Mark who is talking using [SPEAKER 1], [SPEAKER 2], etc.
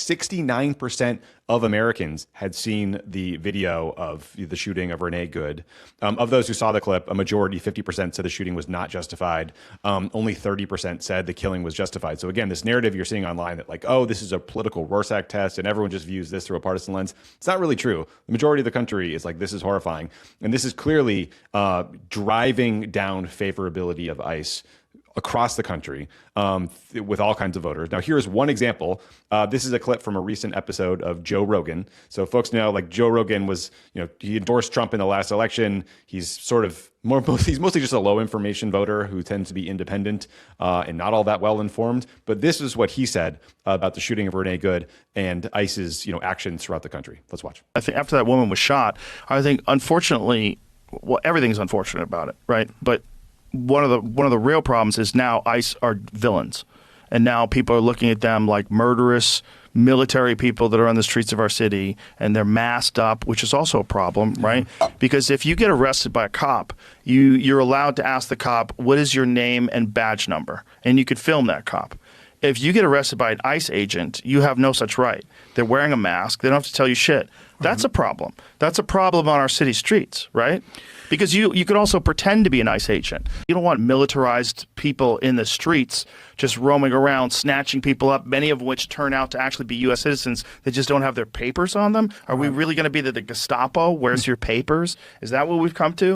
[SPEAKER 1] 69% of Americans had seen the video of the shooting of Renee Good. Of those who saw the clip, a majority, 50%, said the shooting was not justified. Only 30% said the killing was justified. So again, this narrative you're seeing online that like, oh, this is a political Rorschach test and everyone just views this through a partisan lens. It's not really true. The majority of the country is like, this is horrifying. And this is clearly driving down favorability of ICE across the country with all kinds of voters. Now, here's one example. This is a clip from a recent episode of Joe Rogan. So folks know, like, Joe Rogan was, he endorsed Trump in the last election. He's sort of he's mostly just a low information voter who tends to be independent and not all that well informed. But this is what he said about the shooting of Renee Good and ICE's, actions throughout the country. Let's watch.
[SPEAKER 2] I think after that woman was shot, I think, unfortunately, well, everything's unfortunate about it, right? But one of the real problems is now ICE are villains, and now people are looking at them like murderous military people that are on the streets of our city, and they're masked up, which is also a problem, right? Because if you get arrested by a cop, you're allowed to ask the cop, what is your name and badge number? And you could film that cop. If you get arrested by an ICE agent, you have no such right. They're wearing a mask. They don't have to tell you shit. That's a problem. That's a problem on our city streets, right? Because you could also pretend to be an ICE agent. You don't want militarized people in the streets just roaming around, snatching people up, many of which turn out to actually be U.S. citizens that just don't have their papers on them. Are we really going to be the Gestapo? Where's your papers? Is that what we've come to?